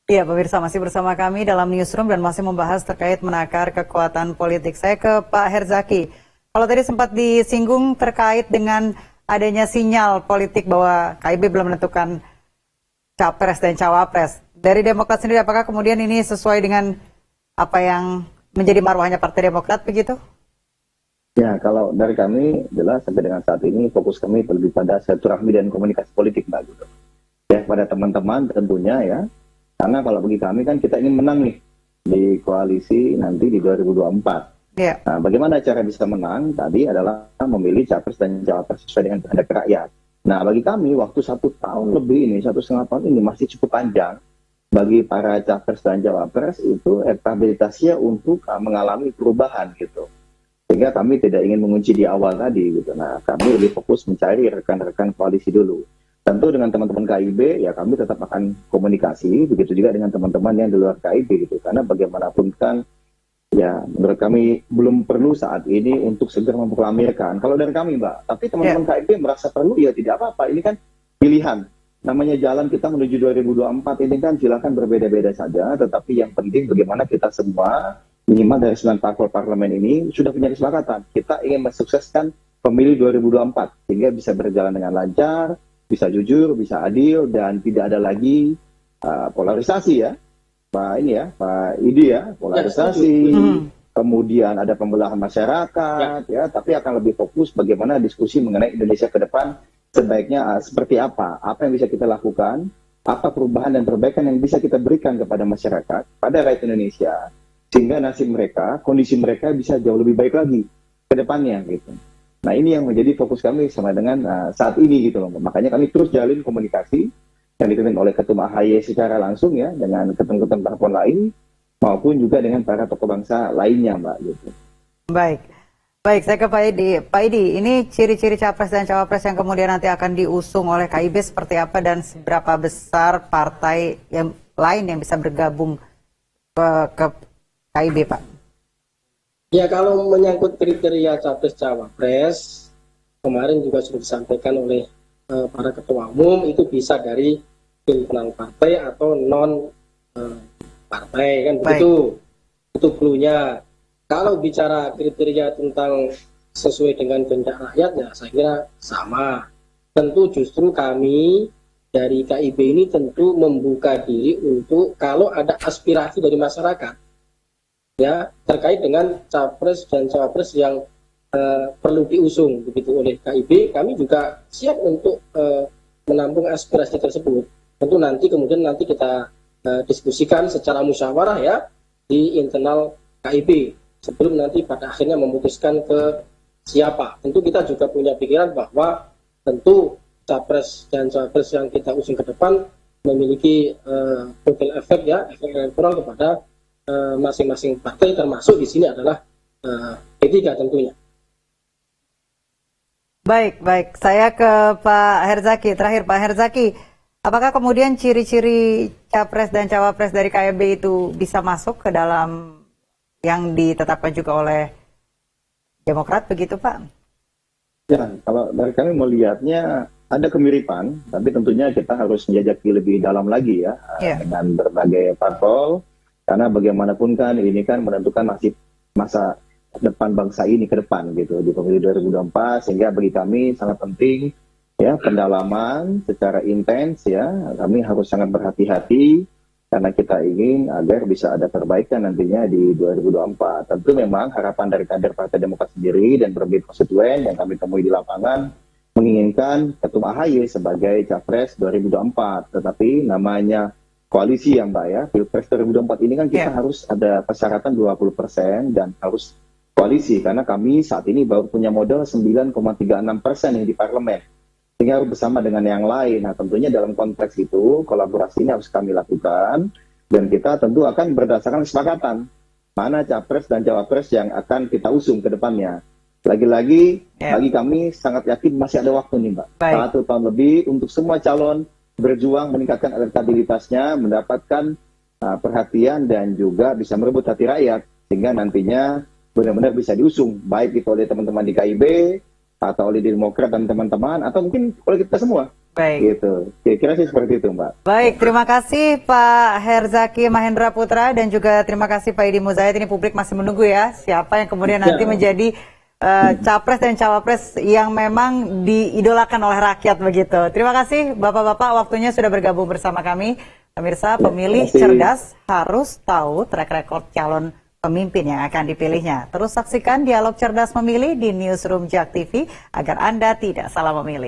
Iya, pemirsa masih bersama kami dalam newsroom dan masih membahas terkait menakar kekuatan politik. Saya ke Pak Herzaki. Kalau tadi sempat disinggung terkait dengan adanya sinyal politik bahwa KIB belum menentukan capres dan cawapres. Dari Demokrat sendiri, apakah kemudian ini sesuai dengan apa yang menjadi marwahnya Partai Demokrat begitu? Ya, kalau dari kami jelas sampai dengan saat ini fokus kami lebih pada silaturahmi dan komunikasi politik, Mbak. Gitu. Ya, pada teman-teman tentunya ya. Karena kalau bagi kami kan kita ingin menang nih di koalisi nanti di 2024. Yeah. Nah, bagaimana cara bisa menang? Tadi adalah memilih capres dan cawapres sesuai dengan kehendak rakyat. Nah, bagi kami waktu 1 tahun lebih ini, 1,5 tahun ini masih cukup panjang bagi para capres dan cawapres itu elektabilitasnya untuk mengalami perubahan gitu. Sehingga kami tidak ingin mengunci di awal tadi gitu. Nah, kami lebih fokus mencari rekan-rekan koalisi dulu. Tentu dengan teman-teman KIB ya kami tetap akan komunikasi, begitu juga dengan teman-teman yang di luar KIB gitu. Karena bagaimanapun kan ya menurut kami belum perlu saat ini untuk segera memproklamirkan. Kalau dari kami Mbak, tapi teman-teman KIB merasa perlu ya tidak apa-apa. Ini kan pilihan. Namanya jalan kita menuju 2024 ini kan silakan berbeda-beda saja, tetapi yang penting bagaimana kita semua minimal dari 9 parpol parlemen ini sudah punya kesepakatan. Kita ingin mensukseskan pemilu 2024 sehingga bisa berjalan dengan lancar, bisa jujur, bisa adil, dan tidak ada lagi polarisasi ya, Pak ini ya, Pak Idi ya, polarisasi, kemudian ada pembelahan masyarakat ya, tapi akan lebih fokus bagaimana diskusi mengenai Indonesia ke depan sebaiknya seperti apa yang bisa kita lakukan, apa perubahan dan perbaikan yang bisa kita berikan kepada masyarakat, pada rakyat Indonesia, sehingga nasib mereka, kondisi mereka bisa jauh lebih baik lagi ke depannya gitu. Nah ini yang menjadi fokus kami sama dengan saat ini gitu loh. Makanya kami terus jalin komunikasi yang dipimpin oleh Ketum AHY secara langsung ya dengan ketum-ketum parpol lain maupun juga dengan para tokoh bangsa lainnya Mbak gitu. Baik, saya ke Pak Idi. Pak Idi, ini ciri-ciri capres dan cawapres yang kemudian nanti akan diusung oleh KIB seperti apa dan seberapa besar partai yang lain yang bisa bergabung ke KIB Pak? Ya kalau menyangkut kriteria capres-cawapres, kemarin juga sudah disampaikan oleh para ketua umum, itu bisa dari pimpinan partai atau non partai kan begitu. Itu cluenya. Kalau bicara kriteria tentang sesuai dengan kehendak rakyat ya saya kira sama. Tentu justru kami dari KIB ini tentu membuka diri untuk kalau ada aspirasi dari masyarakat ya terkait dengan capres dan cawapres yang perlu diusung begitu oleh KIB, kami juga siap untuk menampung aspirasi tersebut. Tentu kemudian nanti kita diskusikan secara musyawarah ya di internal KIB sebelum nanti pada akhirnya memutuskan ke siapa. Tentu kita juga punya pikiran bahwa tentu capres dan cawapres yang kita usung ke depan memiliki profil efek elektoral kepada masing-masing partai, termasuk di sini adalah P3 tentunya. Baik. Saya ke Pak Herzaki. Terakhir Pak Herzaki, apakah kemudian ciri-ciri capres dan cawapres dari KIB itu bisa masuk ke dalam yang ditetapkan juga oleh Demokrat begitu Pak? Ya, kalau dari kami melihatnya ada kemiripan, tapi tentunya kita harus menjajaki lebih dalam lagi ya dengan berbagai parpol. Karena bagaimanapun kan ini kan menentukan nasib masa depan bangsa ini ke depan gitu di pemilu 2024, sehingga bagi kami sangat penting ya pendalaman secara intens ya. Kami harus sangat berhati-hati karena kita ingin agar bisa ada perbaikan nantinya di 2024. Tentu memang harapan dari kader Partai Demokrat sendiri dan berbagai konstituen yang kami temui di lapangan menginginkan Ketum AHY sebagai capres 2024, tetapi namanya koalisi ya Mbak ya, Pilpres 2024 ini kan kita harus ada persyaratan 20% dan harus koalisi karena kami saat ini baru punya modal 9,36% yang di parlemen. Sehingga harus bersama dengan yang lain. Nah tentunya dalam konteks itu kolaborasi ini harus kami lakukan dan kita tentu akan berdasarkan kesepakatan mana capres dan cawapres yang akan kita usung ke depannya. Lagi-lagi bagi kami sangat yakin masih ada waktu nih Mbak. 1 tahun lebih untuk semua calon berjuang meningkatkan elektabilitasnya, mendapatkan perhatian dan juga bisa merebut hati rakyat sehingga nantinya benar-benar bisa diusung baik itu oleh teman-teman di KIB atau oleh Demokrat dan teman-teman atau mungkin oleh kita semua. Baik. Gitu. Kira-kira sih seperti itu, Mbak. Baik, terima kasih Pak Herzaki Mahendra Putra dan juga terima kasih Pak Edi Muzaid. Ini publik masih menunggu ya siapa yang kemudian nanti menjadi capres dan cawapres yang memang diidolakan oleh rakyat begitu. Terima kasih Bapak-bapak waktunya sudah bergabung bersama kami. Pemirsa, pemilih cerdas harus tahu track record calon pemimpin yang akan dipilihnya. Terus saksikan Dialog Cerdas Memilih di Newsroom JAK TV agar Anda tidak salah memilih.